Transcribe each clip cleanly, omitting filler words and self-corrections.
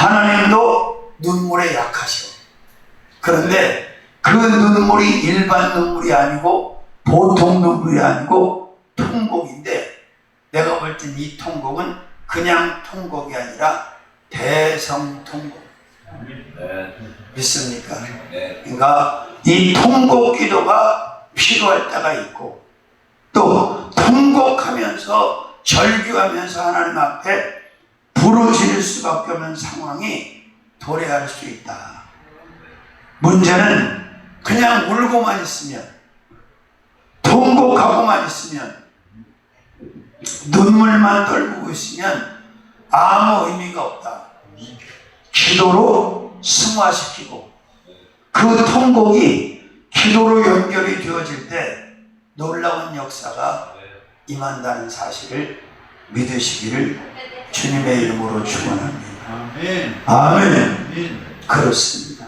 하나님도 눈물에 약하셔. 그런데 그 눈물이 일반 눈물이 아니고 보통 눈물이 아니고 통곡인데, 내가 볼 땐 이 통곡은 그냥 통곡이 아니라 대성통곡. 믿습니까? 그러니까 이 통곡 기도가 필요할 때가 있고, 또 통곡하면서 절규하면서 하나님 앞에 부르짖을 수밖에 없는 상황이 도래할 수 있다. 문제는 그냥 울고만 있으면, 통곡하고만 있으면, 눈물만 떨구고 있으면 아무 의미가 없다. 기도로 승화시키고 그 통곡이 기도로 연결이 되어질 때 놀라운 역사가 임한다는 사실을 믿으시기를 주님의 이름으로 축원합니다. 아멘. 아멘. 그렇습니다.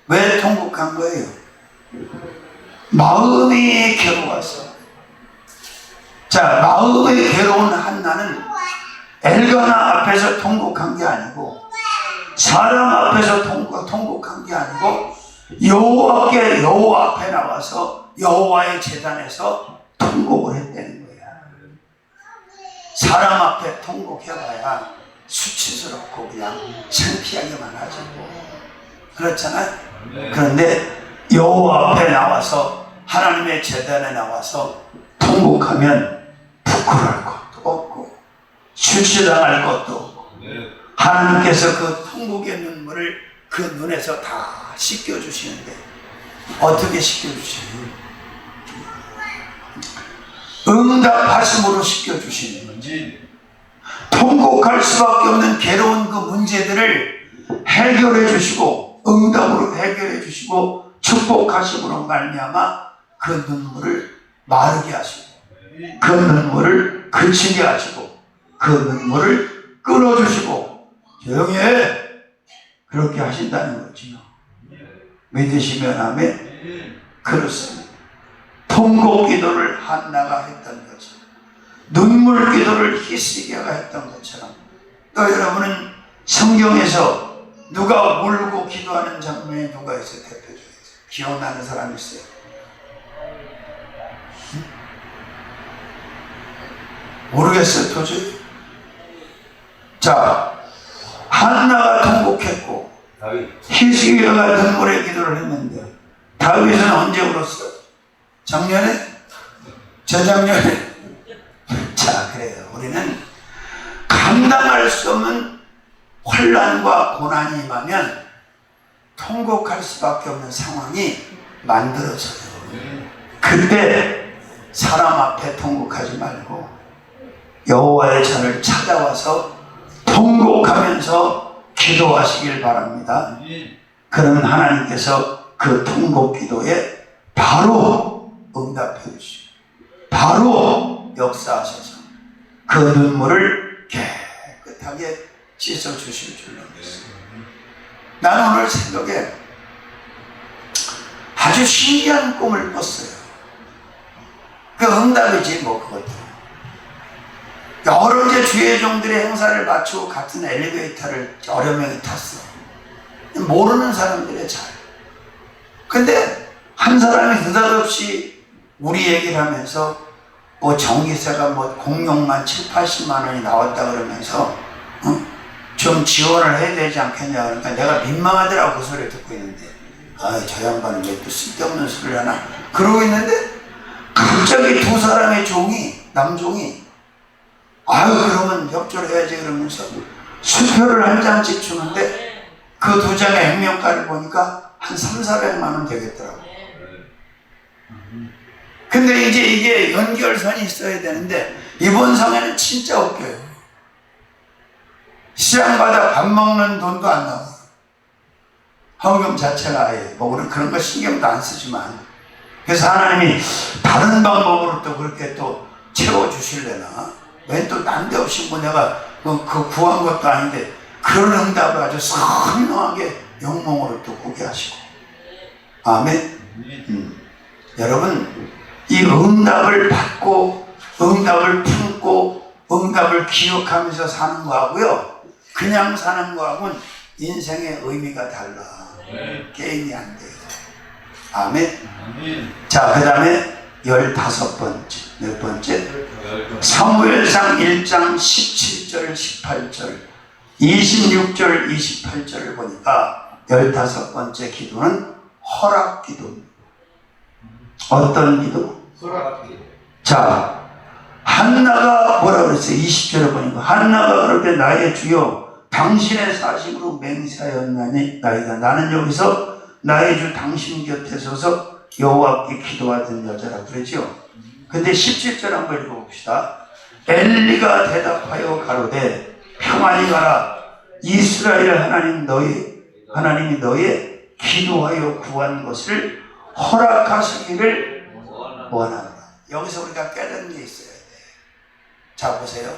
왜 통곡한 거예요? 마음이 괴로워서. 자, 마음이 괴로운 한나는 엘가나 앞에서 통곡한 게 아니고, 사람 앞에서 통곡한 게 아니고, 여호와 앞에 나와서 여호와의 제단에서 통곡을 했다는 거야. 사람 앞에 통곡해봐야 수치스럽고 그냥 창피하게만 하지 뭐. 그렇잖아요. 그런데 여호와 앞에 나와서, 하나님의 제단에 나와서 통곡하면 부끄러울 것도 없고 수치당할 것도 없고, 하나님께서 그 통곡의 눈물을 그 눈에서 다 씻겨주시는데, 어떻게 씻겨주시는? 응답하심으로 씻겨주시는 건지, 통곡할 수밖에 없는 괴로운 그 문제들을 해결해 주시고 응답으로 해결해 주시고 축복하심으로 말미암아 그 눈물을 마르게 하시고, 그 눈물을 그치게 하시고, 그 눈물을 끊어주시고 조용히 해, 그렇게 하신다는 거지요. 믿으시면 아멘. 그렇습니다. 통곡 기도를 한나가 했던 것처럼, 눈물 기도를 히스기야가 했던 것처럼, 또 여러분은 성경에서 누가 울고 기도하는 장면이 누가 있어요? 대표적으로 기억나는 사람 있어요? 모르겠어요, 도저히. 자, 한나가 통곡했고 히스기야가 눈물의 기도를 했는데, 다윗은 언제 울었어요? 작년에? 저작년에? 자, 그래요. 우리는 감당할 수 없는 혼란과 고난이 임하면 통곡할 수밖에 없는 상황이 만들어져요. 그때 사람 앞에 통곡하지 말고 여호와의 전을 찾아와서 통곡하면서 기도하시길 바랍니다. 그러면 하나님께서 그 통곡 기도에 바로 응답해 주시고 바로 역사하셔서 그 눈물을 깨끗하게 씻어 주실 줄로 믿습니다. 나는 오늘 새벽에 아주 신기한 꿈을 꿨어요. 그 응답이지 뭐 그것도. 여러 이제 주의 종들의 행사를 마치고 같은 엘리베이터를 여러 명이 탔어. 모르는 사람들의 잘. 근데 한 사람이 느닷없이 우리 얘기를 하면서 뭐 전기세가 뭐 공용만 7, 80만 원이 나왔다 그러면서 좀 지원을 해야 되지 않겠냐. 그러니까 내가 민망하더라고 그 소리를 듣고 있는데, 저 양반은 왜 또 쓸데없는 소리를 하나 그러고 있는데, 갑자기 두 사람의 남종이 그러면 협조를 해야지 그러면서 수표를 한 장씩 주는데, 그 두 장의 행명가를 보니까 한 3, 400만 원 되겠더라고. 근데 이제 이게 연결선이 있어야 되는데, 이번 성에는 진짜 웃겨요. 시장마다 밥 먹는 돈도 안 나와요. 헌금 자체가 아예 뭐 그런 거 신경도 안 쓰지만, 그래서 하나님이 다른 방법으로 또 그렇게 또 채워주실래나, 왜 또 난데없이 뭐 내가 그 구한 것도 아닌데 그런 응답을 아주 선명하게 영몽으로 또 꾸게 하시고. 아멘. 여러분, 이 응답을 받고 응답을 품고 응답을 기억하면서 사는 거하고요, 그냥 사는 거하고는 인생의 의미가 달라. 게임이 안 돼요. 아멘. 자, 그 다음에 15번째. 몇 번째? 사무엘상 1장 17절 18절 26절 28절을 보니까 15번째 기도는 허락기도입니다. 어떤 기도? 허락기도. 자, 한나가 뭐라 그랬어요? 20절에 보니까 한나가 그럴 나의 주여 당신의 사심으로 맹세하였나이다. 나는 여기서 나의 주 당신 곁에 서서 여호와께 기도하던 여자라 그러죠. 근데 17절 한번 읽어봅시다. 엘리가 대답하여 가로되 평안히 가라. 이스라엘 하나님이 너의 기도하여 구한 것을 허락하시기를 원한다. 여기서 우리가 깨닫는 게 있어야 돼. 자, 보세요.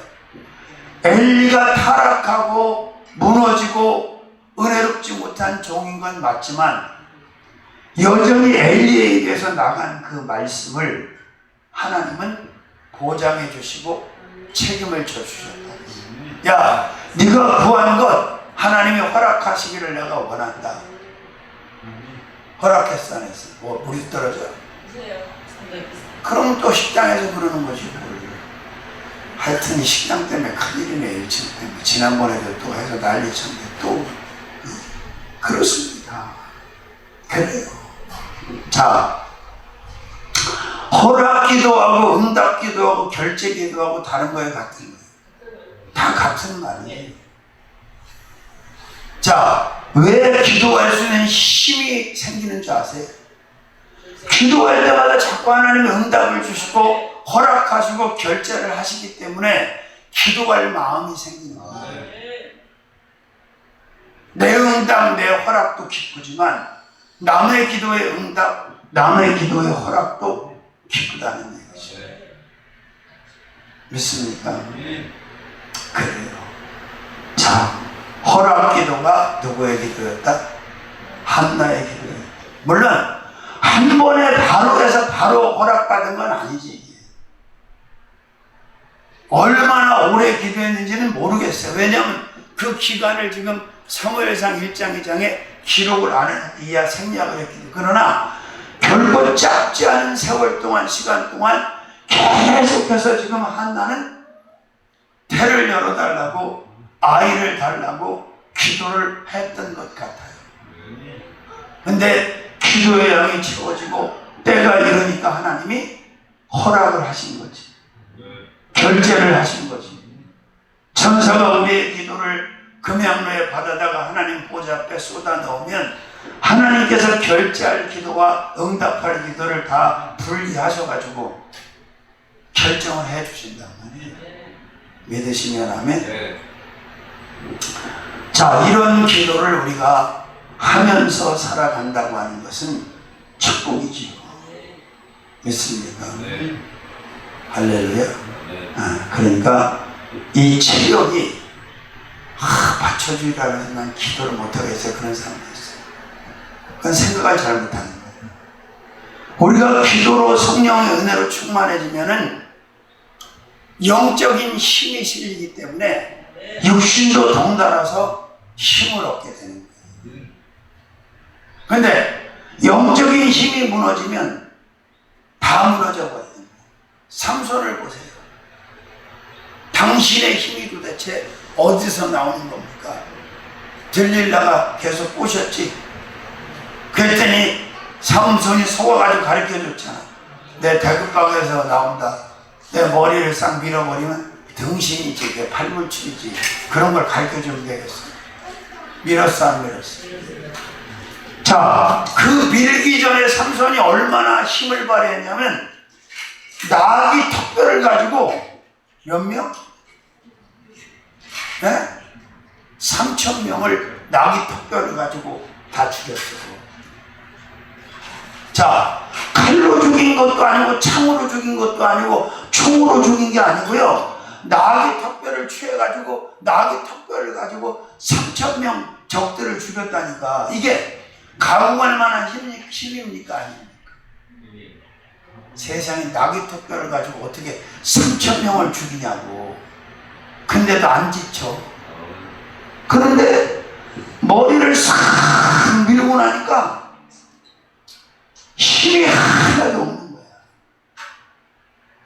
엘리가 타락하고 무너지고 은혜롭지 못한 종인 건 맞지만 여전히 엘리에 의해서 나간 그 말씀을 하나님은 보장해 주시고 책임을 져주셨다. 야, 네가 구한 것 하나님이 허락하시기를 내가 원한다. 허락했어, 안 했어? 뭐 물이 떨어져? 그럼 또 식당에서 그러는 거지. 하여튼 식당 때문에 큰일이네. 일진 때문에 지난번에도 또 해서 난리 쳤는데 또 그렇습니다. 그래요. 자, 허락기도 하고 응답기도 하고 결제기도 하고 다른 거에 같은 거예요. 다 같은 말이에요. 자, 왜 기도할 수 있는 힘이 생기는 줄 아세요? 기도할 때마다 자꾸 하나님이 응답을 주시고 허락하시고 결제를 하시기 때문에 기도할 마음이 생기는 거예요. 내 응답, 내 허락도 기쁘지만 남의 기도의 응답, 남의 기도의 허락도 기쁘다는 얘기죠. 믿습니까? 그래요. 자, 허락 기도가 누구의 기도였다? 한나의 기도였다. 물론 한 번에 바로 해서 바로 허락받은 건 아니지. 얼마나 오래 기도했는지는 모르겠어요. 왜냐하면 그 기간을 지금 사무엘상 1장 2장에 기록을 안 했는데 이야 생략을 했기 때문에. 그러나 결코 짧지 않은 세월 동안, 시간 동안 계속해서 지금 한나는 태를 열어달라고, 아이를 달라고 기도를 했던 것 같아요. 근데 기도의 양이 채워지고 때가 이르니까 하나님이 허락을 하신 거지. 결제를 하신 거지. 천사가 우리의 기도를 금양로에 받아다가 하나님 보좌 앞에 쏟아 넣으면 하나님께서 결제할 기도와 응답할 기도를 다 분리하셔가지고 결정을 해 주신단 말이에요. 믿으시면 아멘. 자, 이런 기도를 우리가 하면서 살아간다고 하는 것은 축복이지요. 믿습니까? 할렐루야. 그러니까 이 체력이 받쳐주리라 해서 난 기도를 못하겠어요. 그런 사람도 있어요. 그건 생각을 잘 못하는 거예요. 우리가 기도로 성령의 은혜로 충만해지면은 영적인 힘이 실리기 때문에 육신도 덩달아서 힘을 얻게 되는 거예요. 그런데 영적인 힘이 무너지면 다 무너져 버리는 거예요. 삼손을 보세요. 당신의 힘이 도대체 어디서 나오는 겁니까? 들릴라가 계속 꼬셨지. 그랬더니 삼손이 속아가지고 가르쳐줬잖아. 내 대급박에서 나온다. 내 머리를 싹 밀어버리면 등신이지, 내 팔불출이지. 그런 걸 가르쳐주면 되겠어. 밀었어, 안 밀었어? 자, 그 밀기 전에 삼손이 얼마나 힘을 발휘했냐면 나귀 턱뼈를 가지고 몇 명? 네? 3,000명을 나귀 턱뼈를 가지고 다 죽였어요. 자, 칼로 죽인 것도 아니고 창으로 죽인 것도 아니고 총으로 죽인 게 아니고요. 나귀 턱뼈를 취해가지고 나귀 턱뼈를 가지고 3,000명 적들을 죽였다니까. 이게 가공할 만한 힘입니까? 아닙니까? 세상에 나귀 턱뼈를 가지고 어떻게 3,000명을 죽이냐고. 근데도 안 지쳐. 그런데 하니까 힘이 하나도 없는 거야.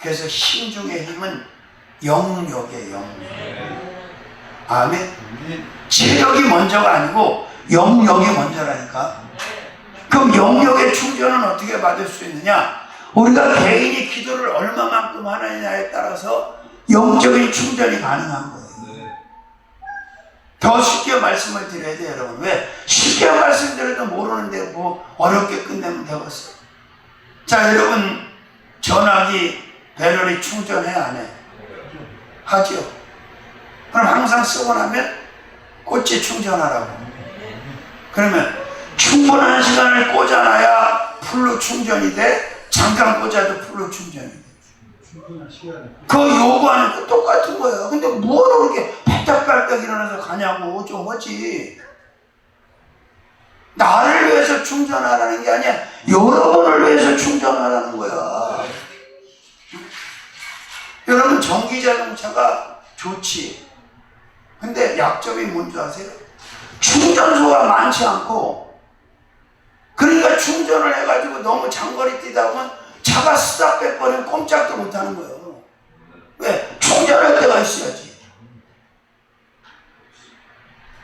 그래서 힘 중에 힘은 영역이에요. 영역. 아멘. 체력이 먼저가 아니고 영역이 먼저라니까. 그럼 영역의 충전은 어떻게 받을 수 있느냐? 우리가 개인이 기도를 얼마만큼 하느냐에 따라서 영적인 충전이 가능한 거예요. 더 쉽게 말씀을 드려야 돼요, 여러분. 왜? 쉽게 말씀드려도 모르는데 뭐 어렵게 끝내면 되겠어요. 자, 여러분, 전화기 배터리 충전해 안 해? 하죠. 그럼 항상 쓰고 나면 꽂지 충전하라고. 그러면 충분한 시간을 꽂아놔야 풀로 충전이 돼? 잠깐 꽂아도 풀로 충전이 돼. 그 요구하는 거 똑같은 거예요. 근데 뭐로 그렇게 발딱발딱 일어나서 가냐고 좀 하지. 나를 위해서 충전하라는 게 아니야. 여러분을 위해서 충전하라는 거야. 여러분, 전기자동차가 좋지. 근데 약점이 뭔지 아세요? 충전소가 많지 않고, 그러니까 충전을 해가지고 너무 장거리 뛰다 보면 차가 쓰다 빼버리면 꼼짝도 못하는 거예요. 왜? 충전할 때가 있어야지.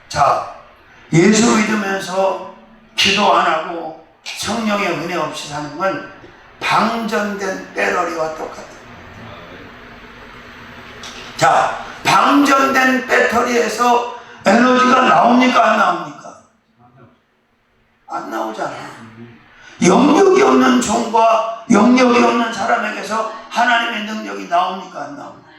자, 예수 믿으면서 기도 안 하고 성령의 은혜 없이 사는 건 방전된 배터리와 똑같아요. 자, 방전된 배터리에서 에너지가 나옵니까 안 나옵니까? 안 나오잖아. 영역이 없는 종과 영역이 없는 사람에게서 하나님의 능력이 나옵니까 안 나옵니까?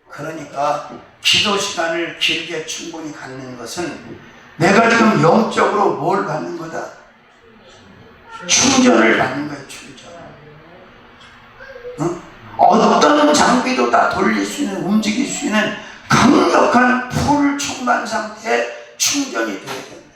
그러니까 기도 시간을 길게 충분히 갖는 것은 내가 지금 영적으로 뭘 받는 거다? 충전을 받는 거예요. 충전. 응? 어떤 장비도 다 돌릴 수 있는, 움직일 수 있는 강력한 풀 충만 상태에 충전이 돼야 된다.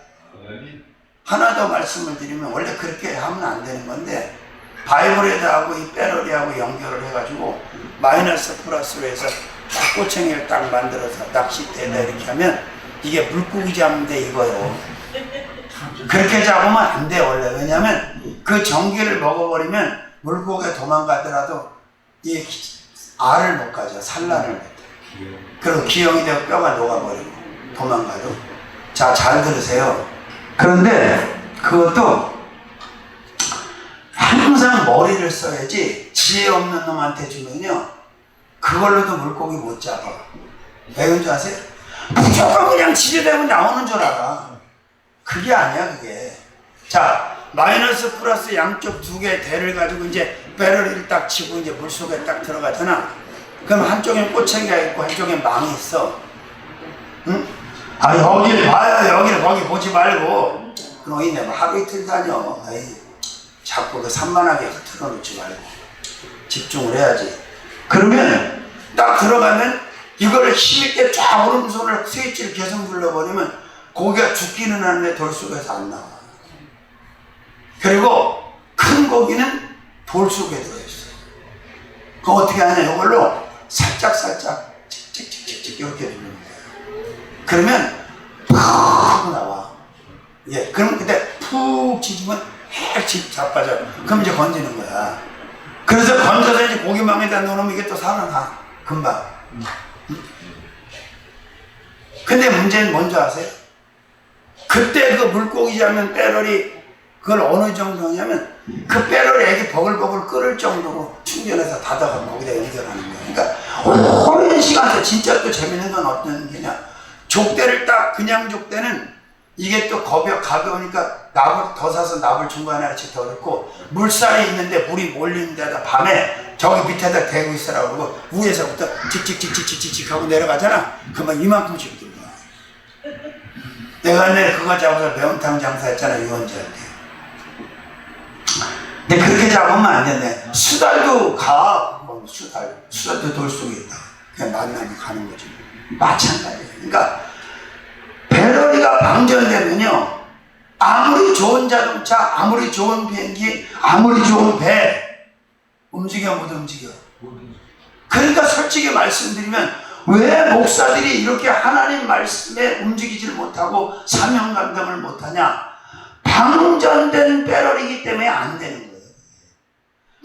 하나 더 말씀을 드리면, 원래 그렇게 하면 안 되는 건데 바이브레드하고 이 배터리하고 연결을 해가지고 마이너스 플러스로 해서 딱 꼬챙이를 딱 만들어서 낚싯대에다 이렇게 하면 이게 물고기 잡는데 이거요. 그렇게 잡으면 안 돼 원래. 왜냐하면 그 전기를 먹어버리면 물고기가 도망가더라도 이 알을 못 가져. 산란을 못 해. 그리고 기형이 되고 뼈가 녹아버리고 도망가도. 자, 잘 들으세요. 그런데 그것도 항상 머리를 써야지. 지혜 없는 놈한테 주면요 그걸로도 물고기 못 잡아. 왜 그런지 아세요? 무조건 그냥 지뢰되면 나오는 줄 알아. 그게 아니야 그게. 자, 마이너스 플러스 양쪽 두 개의 대를 가지고 이제 배터리를 딱 치고 이제 물속에 딱 들어가잖아. 그럼 한쪽엔 꼬챙이가 있고 한쪽엔 망이 있어. 응? 아, 여기를 봐요. 여기를 거기 보지 말고. 너희네 뭐 하루 이틀 다녀. 아이, 자꾸 그 산만하게 틀어놓지 말고 집중을 해야지. 그러면 딱 들어가면 이걸 힘있게 쫙 오른손을 스위치를 계속 눌러버리면 고기가 죽기는 하는데 돌 속에서 안 나와. 그리고 큰 고기는 돌 속에 들어있어. 그거 어떻게 하냐? 이걸로 살짝 찍찍찍찍 이렇게 누르는 거야. 그러면 푹 나와. 예, 그럼 그때 푹 지지면 핵 자빠져. 그럼 이제 건지는 거야. 그래서 건져서 이제 고기망에다 넣으면 이게 또 살아나. 금방. 근데 문제는 뭔지 아세요? 그때 그 물고기 잡는 배터리 그걸 어느 정도냐면 그 배터리에게 버글버글 끓을 정도로 충전해서 닫아서 거기다 연결하는 거야. 그러니까 오랜 시간. 진짜 또 재밌는 건 어떤 게냐, 족대를 딱 그냥 족대는 이게 또 가벼우니까 납을 더 사서 납을 중간에 하나씩 더 넣고, 물살이 있는데 물이 몰리는 데다 밤에 저기 밑에다 대고 있으라고 그러고 위에서부터 찍찍찍찍찍찍 하고 내려가잖아. 그러면 이만큼씩 들고 와. 내가 옛날에 그거 잡아서 매운탕 장사했잖아, 유원지한테. 근데 그렇게 잡으면 안 된대. 수달도 가. 수달도 돌 속에 있다. 그냥 만나면 가는 거지. 마찬가지예요. 그러니까 배터리가 방전되면요, 아무리 좋은 자동차, 아무리 좋은 비행기, 아무리 좋은 배 움직여 못 움직여. 그러니까 솔직히 말씀드리면 왜 목사들이 이렇게 하나님 말씀에 움직이질 못하고 사명 감당을 못하냐? 방전된 배럴이기 때문에 안 되는 거예요.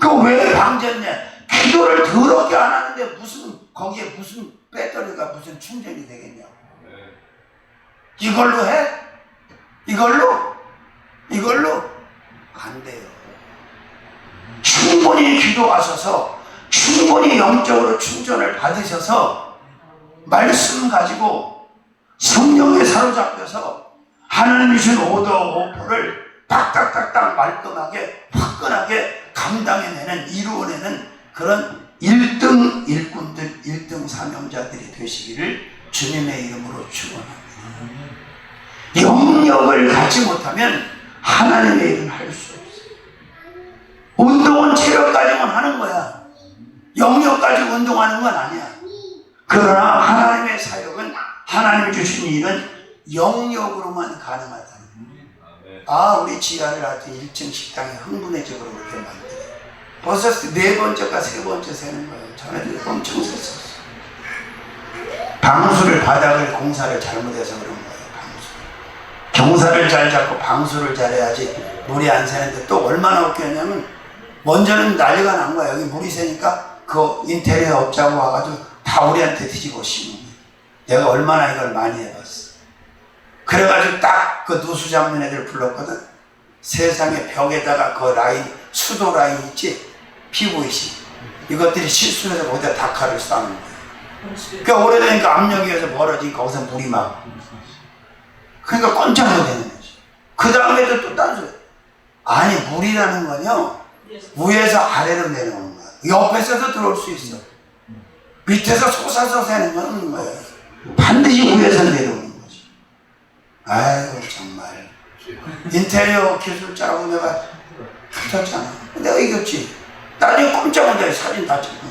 그 왜 방전냐? 기도를 더럽게 안 하는데 무슨 거기에 무슨 배터리가 무슨 충전이 되겠냐고. 이걸로 해? 이걸로 안 돼요. 충분히 기도하셔서 충분히 영적으로 충전을 받으셔서 말씀 가지고 성령에 사로잡혀서 하나님이 주신 오더 오퍼를 딱딱딱딱 말끔하게 화끈하게 감당해내는 이루어내는 그런 1등 일꾼들 1등 사명자들이 되시기를 주님의 이름으로 축원합니다. 영역을 갖지 못하면 하나님의 일을 할 수 없어요. 운동은 체력까지만 하는 거야. 영역까지 운동하는 건 아니야. 그러나 하나님의 사역은 하나님이 주신 일은 영역으로만 가능하다. 우리 지하를 아주 1층 식당에 흥분해적으로 그렇게 만들어요. 벌써 4번째가 3번째 세는 거예요. 전에도 엄청 셌었어. 방수를 바닥을 공사를 잘못해서 그런 거예요. 경사를 잘 잡고 방수를 잘해야지 물이 안 새는데 또 얼마나 웃겼냐면 먼저는 난리가 난 거야. 여기 물이 새니까 그 인테리어 업자고 와가지고 다 우리한테 뒤집어 씌우는 거야. 내가 얼마나 이걸 많이 해봤어. 그래가지고 딱 그 누수 잡는 애들 불렀거든. 세상에 벽에다가 그 라인, 수도 라인 있지? PVC. 이것들이 실수해서 거기다 다카를 쌓는 거야. 그러니까 오래되니까 압력이 서 멀어지니까 거기서 물이 막. 그러니까 꼼짝도 되는 거지. 그 다음에도 또 딴 소리. 아니, 물이라는 건요, 위에서 아래로 내려오는 거야. 옆에서도 들어올 수 있어. 밑에서 솟아서 새는 건 없는 거예요. 반드시 위에서 내려오는 거지. 아이고, 정말. 인테리어 기술자라고 내가 붙었잖아. 내가 이겼지. 나중에 꼼짝 못해. 사진 다 찍고.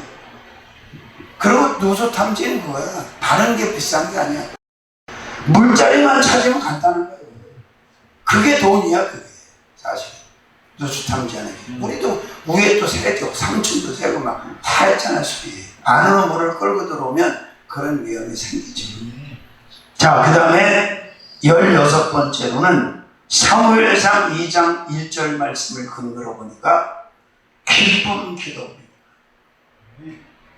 그리고 누수 탐지는 그거야. 다른 게 비싼 게 아니야. 물자리만 찾으면 간단한 거예요. 그게 돈이야, 그게. 사실. 누수 탐지하는 게. 우리도 위에 또 세죠. 3층도 세고 막 다 했잖아, 수리. 안으로 물을 끌고 들어오면 그런 위험이 생기죠. 자, 그 다음에 16번째로는 사무엘상 2장 1절 말씀을 근거로 보니까 기쁨 기도입니다.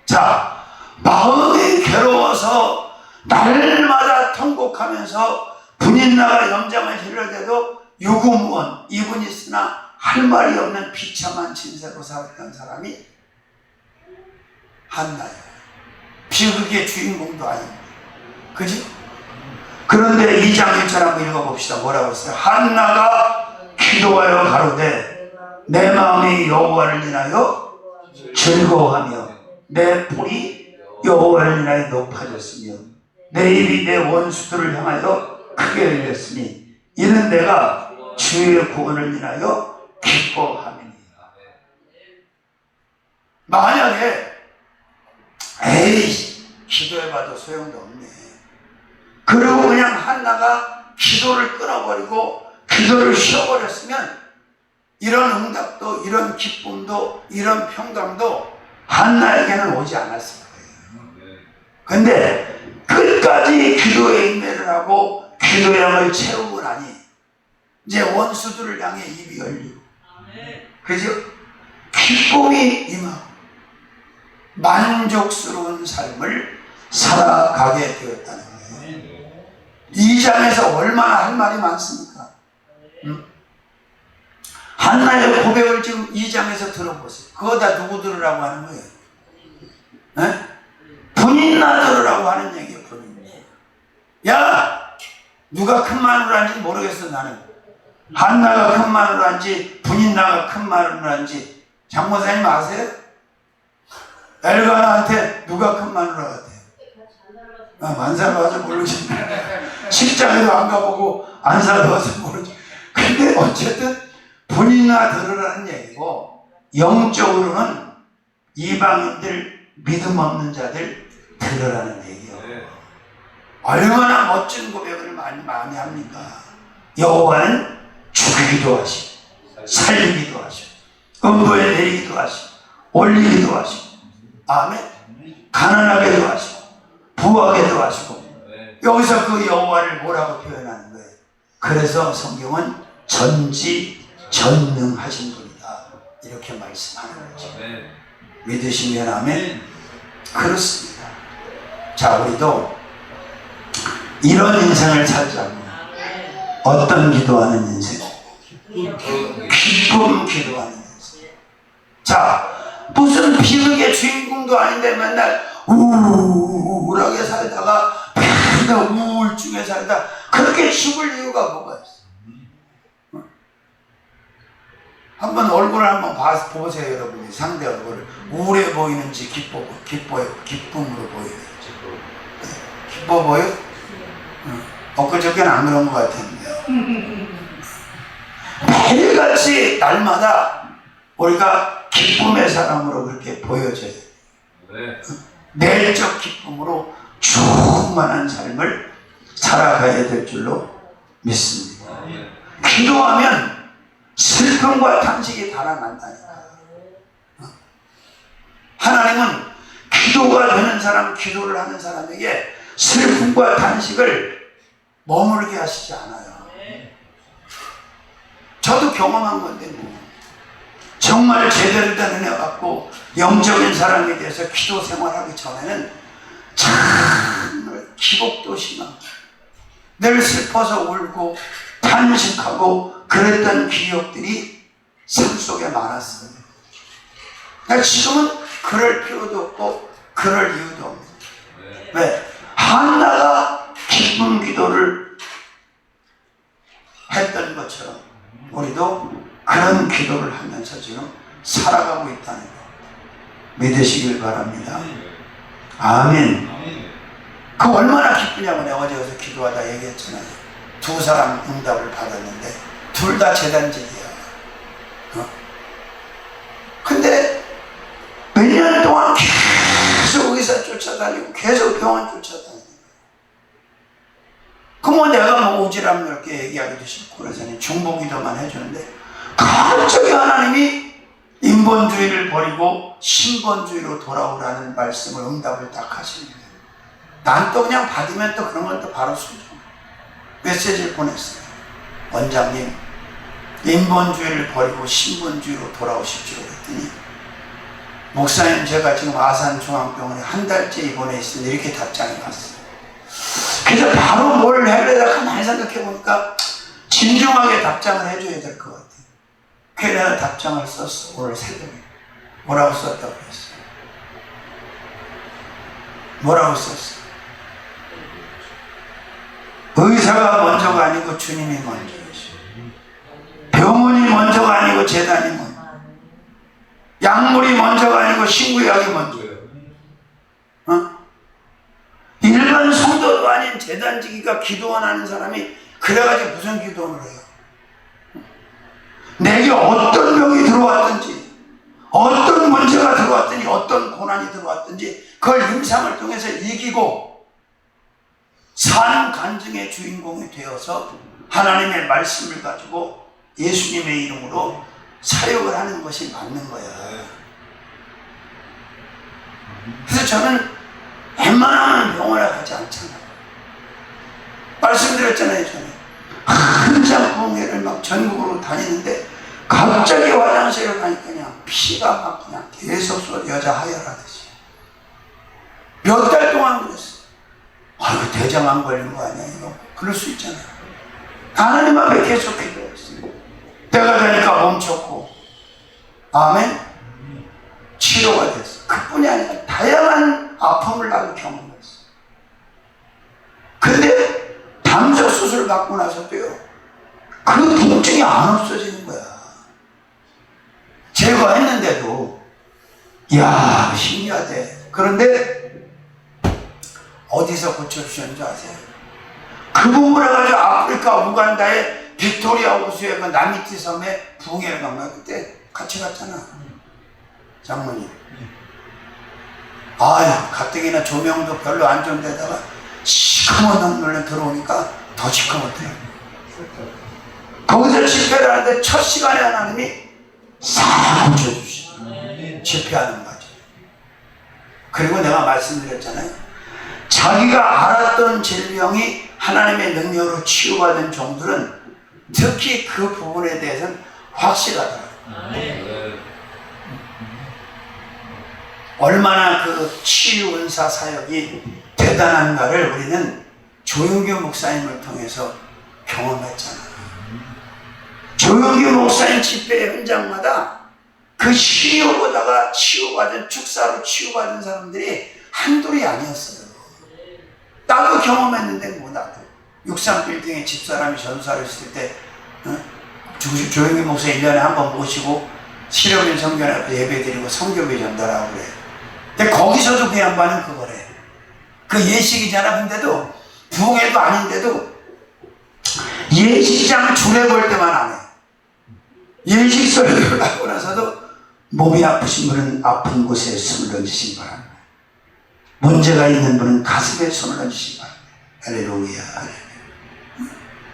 자, 마음이 괴로워서 날마다 통곡하면서 분인나가 염장을 흘려대도 유구무원 입은 있으나 할 말이 없는 비참한 진세로 살았던 사람이 한나예요. 비극의 주인공도 아닙니다. 그죠? 그런데 2장 1절 한번 읽어봅시다. 뭐라고 했어요? 한나가 기도하여 가로되 내 마음이 여호와를 인하여 즐거워하며 내 뿔이 여호와를 인하여 높아졌으며 내 입이 내 원수들을 향하여 크게 열렸으니 이는 내가 주의 구원을 인하여 기뻐함이니라. 만약에 에이 기도해봐도 소용도 없네. 그리고 그냥 한나가 기도를 끊어버리고 기도를 쉬어버렸으면 이런 응답도 이런 기쁨도 이런 평강도 한나에게는 오지 않았을 거예요. 근데 끝까지 기도에 인내를 하고 기도의 양을 채우고 나니 이제 원수들을 향해 입이 열리고 그죠? 기쁨이 임하고 만족스러운 삶을 살아가게 되었다는 거예요. 2장에서 얼마나 할 말이 많습니까? 한나의 고백을 지금 2장에서 들어보세요. 그거 다 누구 들으라고 하는 거예요? 네? 분인나 들으라고 하는 얘기예요. 분인나. 야! 누가 큰 마누라인지 모르겠어. 나는 한나가 큰 마누라인지 분인나가 큰 마누라인지 장모사님 아세요? 엘가나한테 누가 큰 마누라 같아요? 안 살아봐서 모르지. 식장에도 안 가보고 안 살아봐서 모르지. 근데 어쨌든 분인나 들으라는 얘기고 영적으로는 이방인들 믿음 없는 자들 들으라는 얘기예요. 얼마나 멋진 고백을 많이 합니까? 여호와는 죽이기도 하시고 살리기도 하시고 음부에 내리기도 하시고 올리기도 하시고 아멘. 가난하게도 하시고 부하게도 하시고 여기서 그 여호와를 뭐라고 표현하는 거예요? 그래서 성경은 전지전능하신 분이다. 이렇게 말씀하는 거죠. 믿으시면 아멘. 그렇습니다. 자, 우리도 이런 인생을 살자면 어떤 기도하는 인생? 기쁨 기도하는 인생. 자, 무슨 비극의 주인공도 아닌데 맨날 우울하게 살다가 맨날 우울증에 살다 그렇게 죽을 이유가 뭐가 있어? 한번 얼굴을 한번 보세요, 여러분이. 상대 얼굴을. 우울해 보이는지 기쁨으로 보이는지. 기뻐 보여? 엊그저께는 안 그런 것 같았는데. 매일같이 날마다 우리가 기쁨의 사람으로 그렇게 보여져요. 내적 기쁨으로 충만한 삶을 살아가야 될 줄로 믿습니다. 기도하면 슬픔과 탄식이 달아난다니까. 하나님은 기도가 되는 사람, 기도를 하는 사람에게 슬픔과 탄식을 머물게 하시지 않아요. 저도 경험한 건데 뭐. 정말 제대로 된 은혜 받고 영적인 사람에 대해서 기도 생활하기 전에는 정말 기복도 심하고 늘 슬퍼서 울고 탄식하고 그랬던 기억들이 삶 속에 많았어요. 지금은 그럴 필요도 없고 그럴 이유도 없는. 왜? 한나가 기쁜 기도를 했던 것처럼 우리도 그런 기도를 하면서 지금 살아가고 있다는 거 믿으시길 바랍니다. 아멘. 그 얼마나 기쁘냐고 내가 어제 가서 기도하다 얘기했잖아요. 2사람 응답을 받았는데 둘 다 재단직이야. 근데 몇 년 동안 계속 의사 쫓아다니고 계속 병원 쫓아다니고. 그럼 내가 뭐 오지랖 넓게 얘기하기도 싫고 그래서 중보기도만 해주는데 갑자기 하나님이 인본주의를 버리고 신본주의로 돌아오라는 말씀을 응답을 딱 하시는 거예요. 난 또 그냥 받으면 또 그런 건 또 바로 수정 메시지를 보냈어요. 원장님, 인본주의를 버리고 신본주의로 돌아오십시오 그랬더니 목사님 제가 지금 아산중앙병원에 한 달째 입원해 있으니 이렇게 답장이 왔어요. 그래서 바로 뭘 해야 가만히 생각해 보니까 진중하게 답장을 해줘야 될 것 같아요. 그래서 내가 답장을 썼어. 오늘 새벽에 뭐라고 썼다고 그랬어요? 뭐라고 썼어? 의사가 먼저가 아니고 주님이 먼저이시오. 병원이 먼저가 아니고 재단이 먼저. 약물이 먼저가 아니고 신구약이 먼저예요. 일반 성도도 아닌 재단지기가 기도 안 하는 사람이 그래가지고 무슨 기도를 해요? 내게 어떤 병이 들어왔든지 어떤 문제가 들어왔든지 어떤 고난이 들어왔든지 그걸 임상을 통해서 이기고 사는 간증의 주인공이 되어서 하나님의 말씀을 가지고 예수님의 이름으로 사역을 하는 것이 맞는 거야. 그래서 저는 웬만하면 병원에 가지 않잖아요. 말씀드렸잖아요. 저는 한장봉회를 막 전국으로 다니는데 갑자기 화장실을 가니까 그냥 피가 막 그냥 계속 쏟아. 여자 하혈하듯이 몇 달 동안 그랬어. 아이고 대장 안 걸린 거 아니야 이거. 그럴 수 있잖아요. 하나님 앞에 계속 기도했어요. 때가 되니까 멈췄고 아멘. 치료가 됐어. 그뿐이 아니라 다양한 아픔을 나도 경험했어. 근데 담석 수술 받고 나서도요 그 통증이 안 없어지는 거야. 제거했는데도 이야 신기하대. 그런데 어디서 고쳐주셨는지 아세요? 그 부분을 가지고 아프리카 우간다의 빅토리아 호수의 그 나미티 섬에 부흥회를 간 그때 같이 갔잖아. 장모님. 아유 가뜩이나 조명도 별로 안 좋은 데다가 시커먼 눈에 들어오니까 더 시커멓대요. 거기서 집회를 하는데 첫 시간에 하나님이 싹 고쳐주시죠. 집회하는 거죠. 그리고 내가 말씀드렸잖아요. 자기가 알았던 질병이 하나님의 능력으로 치유받은 종들은 특히 그 부분에 대해서는 확실하더라고요. 얼마나 그 치유 은사 사역이 대단한가를 우리는 조용규 목사님을 통해서 경험했잖아요. 조용규 목사님 집회 현장마다 그 시리오보다가 치유받은, 축사로 치유받은 사람들이 한둘이 아니었어요. 나도 경험했는데 뭐 나도 63빌딩에 집사람이 전사를 했을 때 조용규 목사 1년에 한 번 모시고 실험인 성전 앞에 예배드리고 성교배 전달하고 그래. 근데 거기서도 그 양반은 그거래. 그 예식이잖아. 근데도 부흥회도 아닌데도 예식장을 줄에 볼 때만 안 해. 예식 설교를 하고 나서도 몸이 아프신 분은 아픈 곳에 손을 얹으시기 바랍니다. 문제가 있는 분은 가슴에 손을 얹으시기 바랍니다. 할렐루야.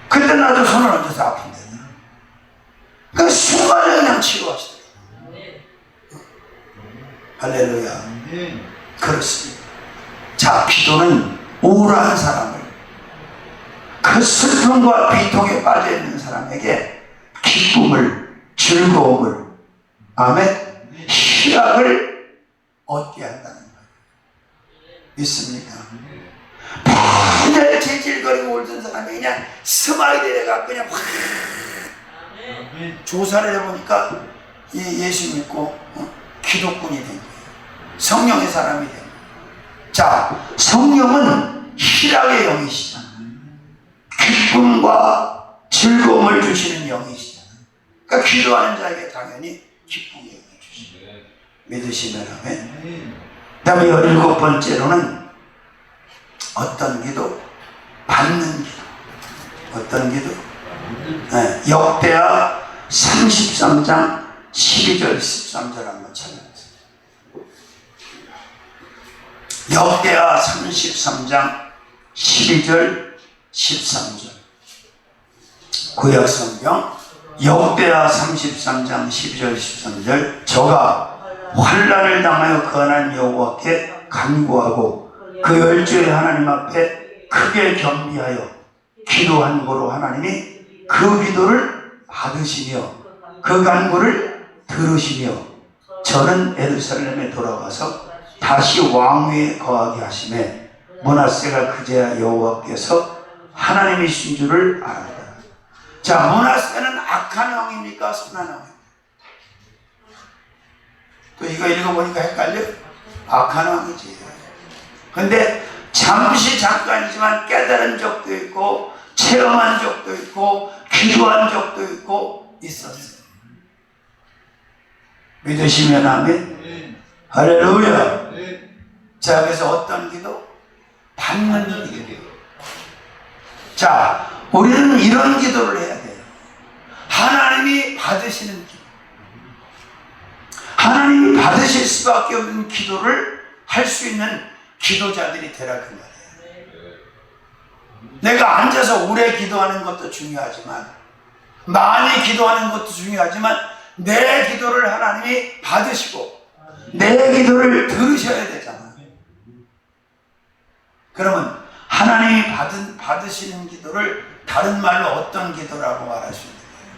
그때 나도 손을 얹어서 아픈데 그 순간에 그냥 치료하시더라고요. 할렐루야. 그렇습니다. 자, 기도는 우울한 사람을, 그 슬픔과 비통에 빠져있는 사람에게 기쁨을, 즐거움을, 아멘, 희락을 얻게 한다는 거예요. 믿습니까? 맨날 질질거리고 울던 사람이 그냥 스마일이 돼가 그냥 확 조사를 해보니까 예수 믿고 기독군이 된 거예요. 성령의 사람이 된 거예요. 자, 성령은 희락의 영이시잖아요. 기쁨과 즐거움을 주시는 영이시잖아요. 그러니까 기도하는 자에게 당연히 기쁨의 영을 주시죠. 믿으시면 아멘. 그 다음에 17번째로는 어떤 기도? 받는 기도. 어떤 기도? 네, 역대하 33장 12절 13절 한번 찾아보세요. 역대하 33장 12절 13절 구약성경 역대하 33장 12절 13절 저가 환난을 당하여 그 하나님 여호와께 간구하고 그 열조의 하나님 앞에 크게 겸비하여 기도한 거로 하나님이 그 기도를 받으시며 그 간구를 들으시며 저는 예루살렘에 돌아가서 다시 왕위에 거하게 하시매 므낫세가 그제야 여호와께서 하나님이신 줄을 알았다. 자, 므낫세는 악한 왕입니까? 선한 왕입니까? 또 이거 읽어보니까 헷갈려? 악한 왕이지. 근데 잠깐이지만 깨달은 적도 있고 체험한 적도 있고 기도한 적도 있고 있었어요. 믿으시면 아멘. 할렐루야. 자, 그래서 어떤 기도? 받는 기도. 자, 우리는 이런 기도를 해야 돼요. 하나님이 받으시는 기도. 하나님이 받으실 수밖에 없는 기도를 할 수 있는 기도자들이 되라 그 말이에요. 내가 앉아서 오래 기도하는 것도 중요하지만 많이 기도하는 것도 중요하지만 내 기도를 하나님이 받으시고 내 기도를 들으셔야 되잖아요. 그러면 하나님이 받으시는 기도를 다른 말로 어떤 기도라고 말할 수 있는 거예요?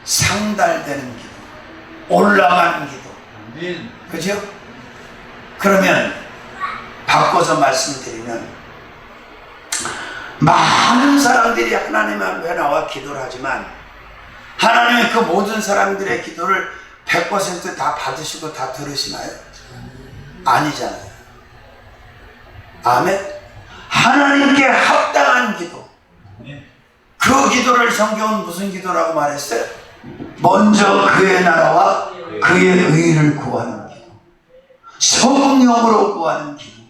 상달되는 기도, 올라가는 기도. 그죠? 그러면 바꿔서 말씀드리면 많은 사람들이 하나님 앞에 나와 기도를 하지만 하나님의 그 모든 사람들의 기도를 100% 다 받으시고 다 들으시나요? 아니잖아요. 아멘. 하나님께 합당한 기도, 그 기도를 성경은 무슨 기도라고 말했어요? 먼저 그의 나라와 그의 의를 구하는 기도, 성령으로 구하는 기도.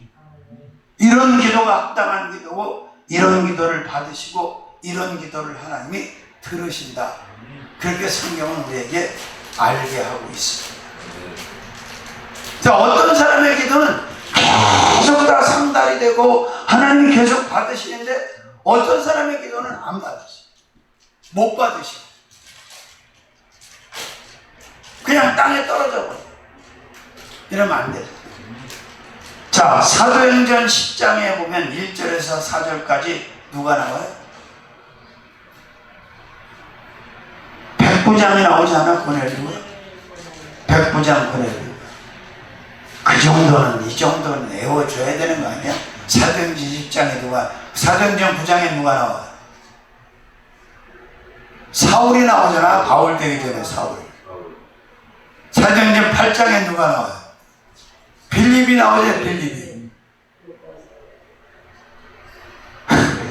이런 기도가 합당한 기도고 이런 기도를 받으시고 이런 기도를 하나님이 들으신다. 그렇게 성경은 우리에게 알게 하고 있습니다. 자, 어떤 사람의 기도는 계속 다 상달이 되고 하나님이 계속 받으시는데 어떤 사람의 기도는 안 받으시고 못 받으시고 그냥 땅에 떨어져 버려요. 이러면 안 되죠. 자, 사도행전 10장에 보면 1절에서 4절까지 누가 나와요? 백부장이 나오지 않아? 고넬료가 백부장 고넬료. 그 정도는, 이 정도는 외워줘야 되는 거 아니야? 사도행전 10장에 사도행전 9장에 누가 나와? 사울이 나오잖아. 바울 되기 전에 사울. 사도행전 8장에 누가 나와요? 빌립이 나오죠. 빌립이.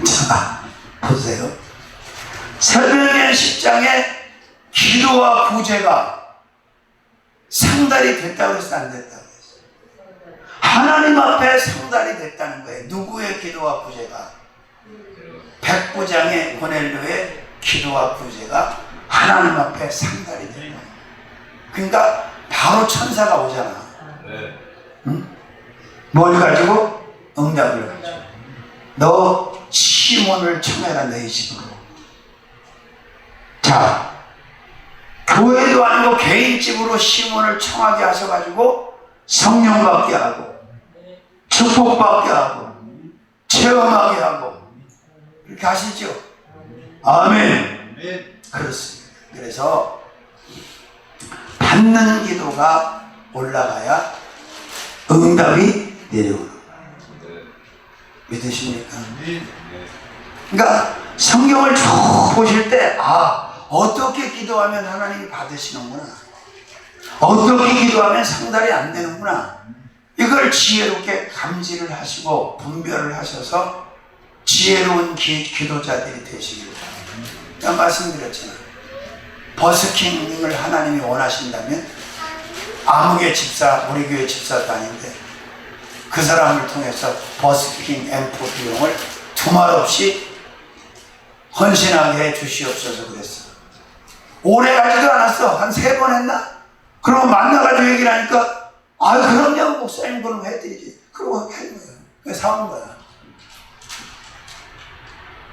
자, 보세요. 사도행전 10장에 기도와 구제가 상달이 됐다고 해서 안 됐다고 했어요. 하나님 앞에 상달이 됐다는 거예요. 누구의 기도와 구제가? 백부장의 고넬료의 기도와 구제가 하나님 앞에 상달이 되는 거예요. 그러니까 바로 천사가 오잖아. 응? 뭘 가지고? 응답을 가지고. 너 시몬을 청해라 너희 집으로. 자, 교회도 아니고 개인집으로 시몬을 청하게 하셔가지고 성령 받게 하고 축복받게 하고 체험하게 하고 이렇게 하시죠. 아멘. 그렇습니다. 그래서 받는 기도가 올라가야 응답이 내려오는 거예요. 믿으십니까? 그러니까 성경을 쭉 보실 때 어떻게 기도하면 하나님이 받으시는구나, 어떻게 기도하면 상달이 안 되는구나, 이걸 지혜롭게 감지를 하시고 분별을 하셔서 지혜로운 기도자들이 되시기를 바랍니다. 제가 말씀드렸잖아요. 버스킹을 하나님이 원하신다면 아무개 집사, 우리 교회 집사도 아닌데 그 사람을 통해서 버스킹 앰프 비용을 두말 없이 헌신하게 해 주시옵소서 그랬어. 오래 하지도 않았어. 한 3번 했나? 그러고 만나가지고 얘기를 하니까 그럼요 목사님 그럼 해드리지. 그러고 하는 거야. 그래서 사온 거야.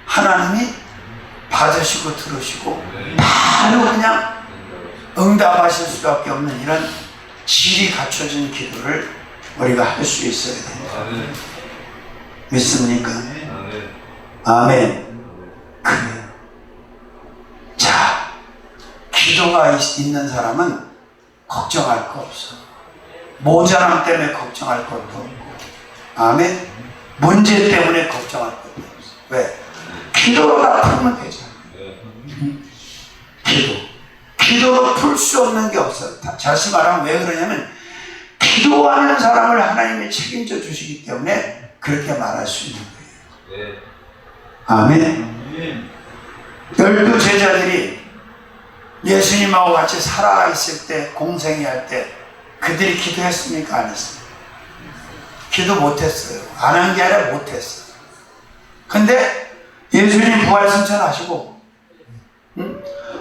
하나님이 받으시고 들으시고 바로 그냥 응답하실 수밖에 없는 이런 질이 갖춰진 기도를 우리가 할 수 있어야 됩니다. 믿습니까? 아멘. 그래요. 자, 기도가 있는 사람은 걱정할 거 없어. 모자람 때문에 걱정할 것도 없고, 아멘. 문제 때문에 걱정할 것도 없어. 왜? 기도로 다 풀면 되잖아. 기도로 풀 수 없는 게 없어. 다시 말하면 왜 그러냐면 기도하는 사람을 하나님이 책임져 주시기 때문에 그렇게 말할 수 있는 거예요. 아멘. 12 제자들이 예수님하고 같이 살아있을 때, 공생이 할 때 그들이 기도했습니까? 안 했습니까? 기도 못했어요. 안 한 게 아니라 못했어요. 근데 예수님 부활승천하시고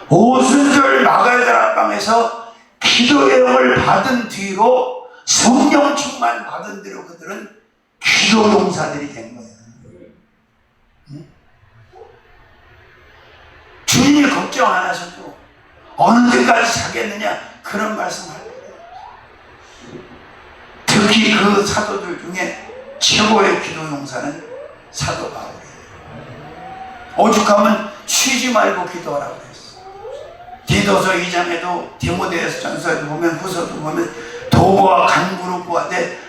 오순절 마가다락방에서 기도의 영을 받은 뒤로, 성령 충만 받은 뒤로 그들은 기도 용사들이 된 거예요. 주님이 걱정 안 하셔도 어느 때까지 자겠느냐 그런 말씀할 거예요. 특히 그 사도들 중에 최고의 기도 용사는 사도 바울이에요. 오죽하면 쉬지 말고 기도하라고 그랬어. 디도서 2장에도 디모데후서 전서에도 보면, 후서도 보면 도구와 간구로 구하되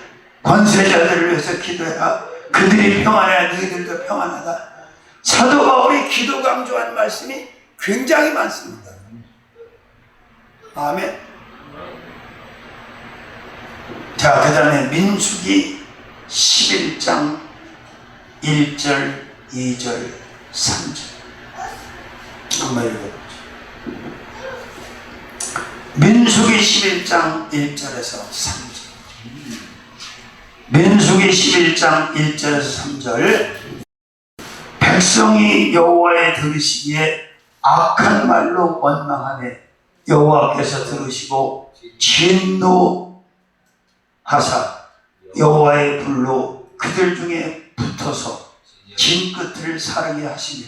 권세자들을 위해서 기도해라. 그들이 평안해야 너희들도 평안하다. 사도 바울이 기도 강조한 말씀이 굉장히 많습니다. 아멘. 자, 그 다음에 민수기 11장 1절, 2절, 3절 한번 읽어보죠. 민수기 11장 1절에서 3절. 민수기 11장 1절에서 3절. 백성이 여호와의 들으시기에 악한 말로 원망하되 여호와께서 들으시고 진노하사 여호와의 불로 그들 중에 붙어서 진 끝을 사르게 하시며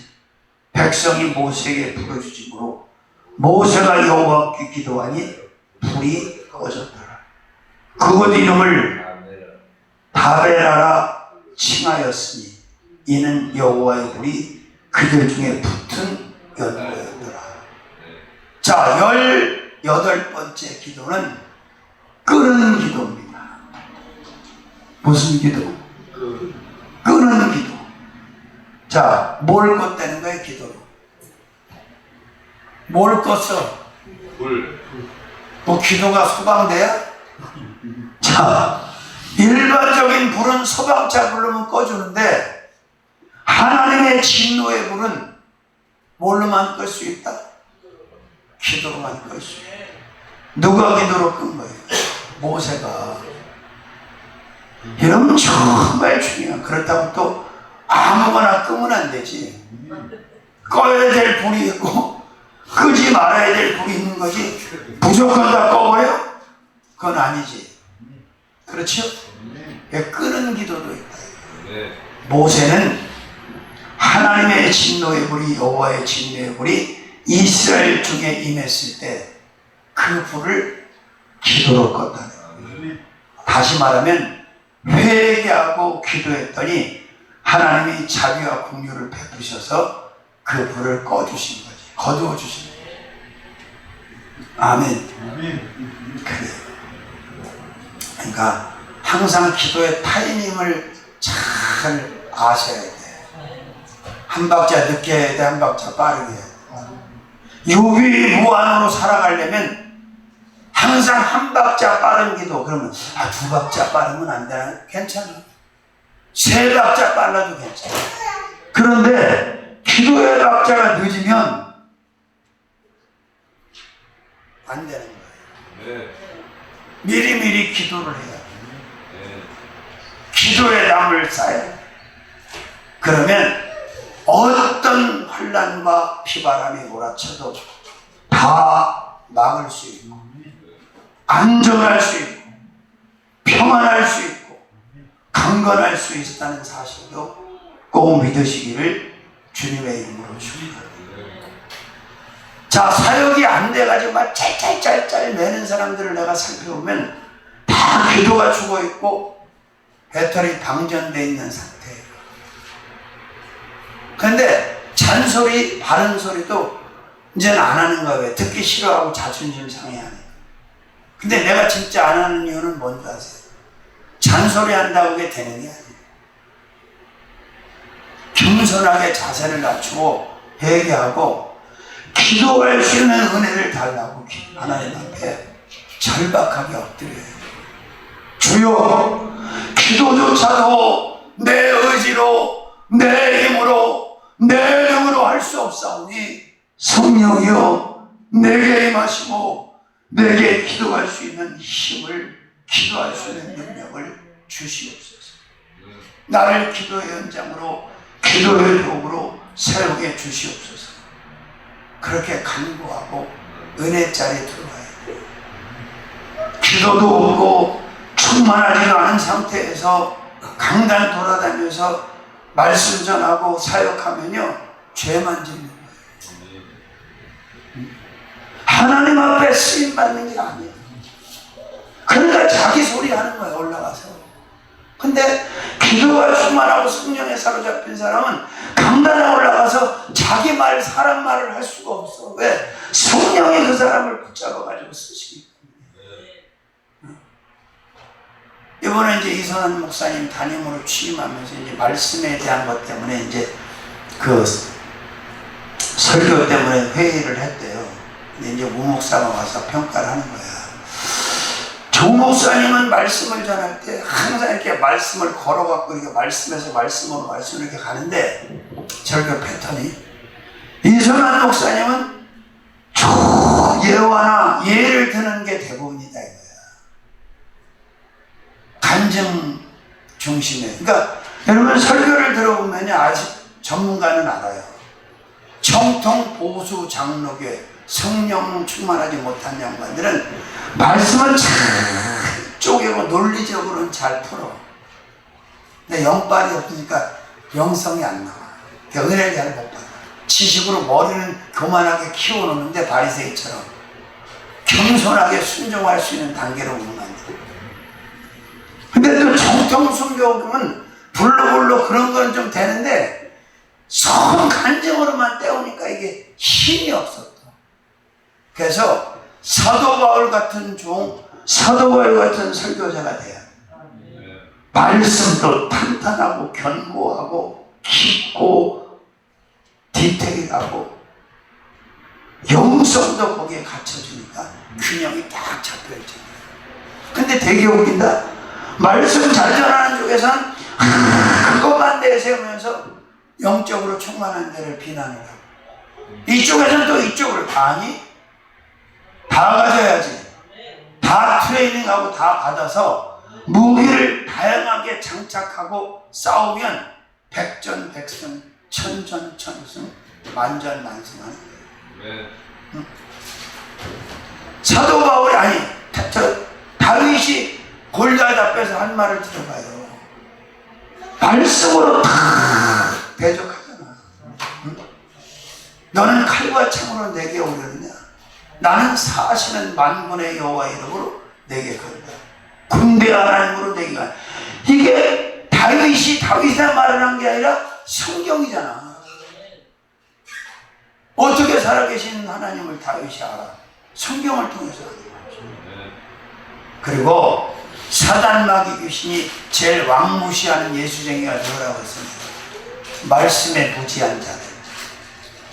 백성이 모세에게 부르짖음으로 모세가 여호와께 기도하니 불이 꺼졌더라. 그곳 이름을 다베라라 칭하였으니 이는 여호와의 불이 그들 중에 붙은 연고였더라. 자, 18번째 기도는 끄는 기도입니다. 무슨 기도? 끄는 기도. 자, 뭘 껐다는 거예요, 기도로? 뭘 껐어? 불. 뭐 기도가 소방대야? 자, 일반적인 불은 소방차 부르면 꺼주는데 하나님의 진노의 불은 뭘로만 끌 수 있다? 기도로만 끌 수 있다. 누가 기도로 끈 거예요? 모세가. 이러면 정말 중요한. 그렇다고 또 아무거나 끄면 안 되지. 꺼야 될 불이 있고 끄지 말아야 될 불이 있는 거지. 무조건 다 꺼버려? 그건 아니지. 그렇죠? 끄는 기도도 있다. 모세는 하나님의 진노의 불이, 여호와의 진노의 불이 이스라엘 중에 임했을 때 그 불을 기도로 껐다는 거예요. 다시 말하면 회개하고 기도했더니 하나님이 자비와 긍휼을 베푸셔서 그 불을 꺼주신 거지. 거두어 주신 거예요. 아멘. 그래요. 그러니까 항상 기도의 타이밍을 잘 아셔야 돼. 한 박자 늦게 해야 돼, 한 박자 빠르게 해야 돼. 유비무환으로 살아가려면 항상 한 박자 빠른 기도. 그러면 두 박자 빠르면 안 되나? 괜찮아. 세 박자 빨라도 괜찮아. 그런데 기도의 박자가 늦으면 안 되는 거예요. 미리미리 기도를 해야 돼. 기도의 담을 쌓아야 돼. 그러면 어떤 환난과 비바람이 몰아쳐도 다 막을 수 있고 안전할 수 있고 평안할 수 있고 강건할 수 있다는 사실도 꼭 믿으시기를 주님의 이름으로 축원합니다. 자, 사역이 안 돼가지고 막 짤짤짤짤 매는 사람들을 내가 살펴보면 다 기도가 죽어있고 배터리 방전되어 있는 상태예요. 그런데 잔소리, 바른 소리도 이제는 안 하는 거야. 왜? 듣기 싫어하고 자존심 상해하니까. 근데 내가 진짜 안 하는 이유는 뭔지 아세요? 잔소리 한다고 그게 되는 게 아니에요. 겸손하게 자세를 낮추고 회개하고 기도할 수 있는 은혜를 달라고 하나님 앞에 절박하게 엎드려요. 주여, 기도조차도 내 의지로, 내 힘으로, 내 능으로 할 수 없사오니 성령이여 내게 임하시고 내게 기도할 수 있는 힘을, 기도할 수 있는 능력을 주시옵소서. 나를 기도의 현장으로, 기도의 도구로 사용해 주시옵소서. 그렇게 간구하고 은혜 자리에 들어와야 돼요. 기도도 없고 충만하지도 않은 상태에서 강단 돌아다니면서 말씀 전하고 사역하면요, 죄만 짓는 거예요. 하나님 앞에 쓰임 받는 게 아니에요. 그러니까 자기 소리 하는 거예요, 올라가서. 근데 기도가 충만하고 성령에 사로잡힌 사람은 강단에 올라가서 자기 말, 사람 말을 할 수가 없어. 왜? 성령이 그 사람을 붙잡아가지고 쓰시기 때문에. 이번에 이제 이선한 목사님 담임으로 취임하면서 이제 말씀에 대한 것 때문에 이제 그 설교 때문에 회의를 했대요. 근데 이제 우 목사가 와서 평가를 하는 거야. 조 목사님은 말씀을 전할 때 항상 이렇게 말씀을 걸어갖고 이렇게 말씀에서 말씀으로 말씀을 이렇게 가는데 설교 패턴이, 이선한 목사님은 예화나 예를 드는 게 대부분이다 이거야. 간증 중심에. 그러니까 여러분 설교를 들어보면 아직 전문가는 알아요. 정통 보수 장로교 성령 충만하지 못한 양반들은 말씀을 잘 쪼개고 논리적으로는 잘 풀어. 근데 영빨이 없으니까 영성이 안 나와. 그러니까 은혜를 잘 못 받아. 지식으로 머리는 교만하게 키워놓는데 바리새인처럼 겸손하게 순종할 수 있는 단계로 오는 안 돼. 근데 또 정통 순교는 불로불로 그런 건 좀 되는데 성 간증으로만 때우니까 이게 힘이 없어. 그래서 사도 바울 같은 사도 바울 같은 설교자가 돼야 말씀도 탄탄하고 견고하고 깊고 디테일하고 영성도 거기에 갖춰주니까 균형이 딱 잡혀있잖아요. 근데 되게 웃긴다. 말씀 잘 전하는 쪽에서는 그것만 내세우면서 영적으로 충만한 데를 비난을 하고, 이쪽에서는 또 이쪽을 아니 다 가져야지, 다 트레이닝하고 다 받아서 무기를 다양하게 장착하고 싸우면 백전백승, 천전천승, 만전만승하는 거예요. 응? 사도 바울이 다윗이 골리앗 앞에서 한 말을 들어봐요. 말씀으로 다 대적하잖아. 응? 너는 칼과 창으로 내게 오려느냐? 나는 사시는 만군의 여호와 이름으로 내게 간다. 군대 하나님으로 내게 간다. 이게 다윗의 말을 한 게 아니라 성경이잖아. 어떻게 살아계신 하나님을 다윗이 알아? 성경을 통해서 하는 거죠. 그리고 사단 마귀 귀신이 제일 왕무시하는 예수쟁이가 누구라고 했습니다. 말씀에 무지한 자들,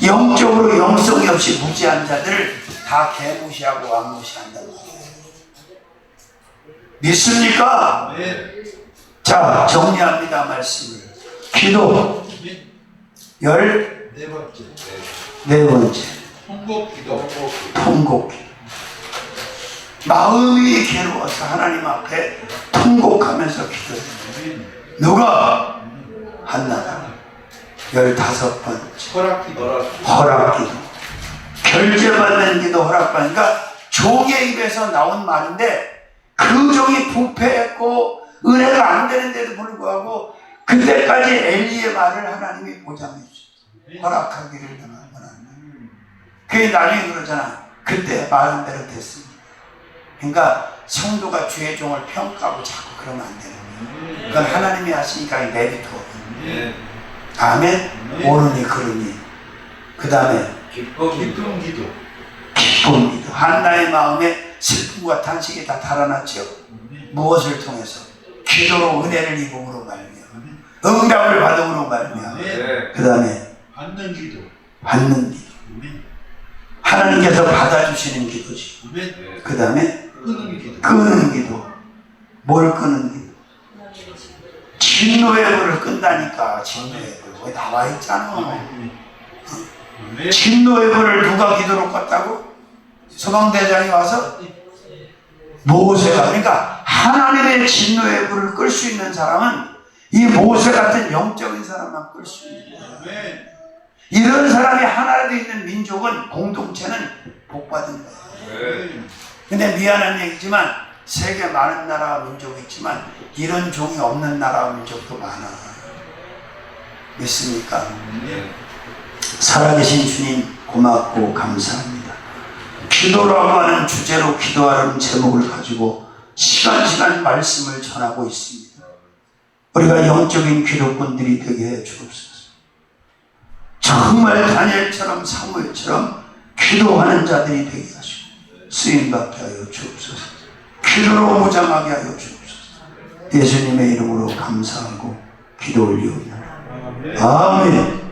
영적으로 영성이 없이 무지한 자들을 다 개무시하고 왕무시한다는 거예요. 믿습니까? 자, 정리합니다. 말씀을. 기도 14번째 통곡기도. 마음이 괴로워서 하나님 앞에 통곡하면서 기도해요. 누가? 한나가 15번째 허락기도. 결제받는 기도, 허락받으니까 종의 입에서 나온 말인데 그 종이 부패했고 은혜가 안 되는데도 불구하고 그때까지 엘리의 말을 하나님이 보장해 주셨어요. 허락하기를 원하는. 그게 나중에 그러잖아. 그때 말한 대로 됐습니다. 그러니까 성도가 주의 종을 평가하고 자꾸 그러면 안 되는 거예요. 그건 하나님이 하시니까 메리트거든요. 아멘. 오르니 그르니. 그 다음에 기쁨 기도. 한나의 마음에 슬픔과 탄식이 다 달아났죠. 무엇을 통해서? 기도로 은혜를 입음으로 말미암아, 응답을 받음으로 말미암아. 그 다음에 받는 기도. 하나님께서 받아주시는 기도지. 그 다음에 끄는 기도. 뭘 끄는 기도? 진노의 불을 끈다니까. 진노의 불. 거기 나와 있잖아. 진노의 불을 누가 기도로 껐다고? 소방대장이 와서? 모세가. 그러니까 하나님의 진노의 불을 끌 수 있는 사람은 이 모세 같은 영적인 사람만 끌 수 있는 거예요. 이런 사람이 하나라도 있는 민족은, 공동체는 복받은 거예요. 근데 미안한 얘기지만 세계 많은 나라와 민족이 있지만 이런 종이 없는 나라와 민족도 많아. 믿습니까? 살아계신 주님 고맙고 감사합니다. 기도라고 하는 주제로 기도하는 제목을 가지고 시간 말씀을 전하고 있습니다. 우리가 영적인 기도꾼들이 되게 해 주옵소서. 정말 다니엘처럼 사무엘처럼 기도하는 자들이 되게 하시고 쓰임받게 하여 주옵소서. 기도로 무장하게 하여 주옵소서. 예수님의 이름으로 감사하고 기도 올리옵나이다. 아멘.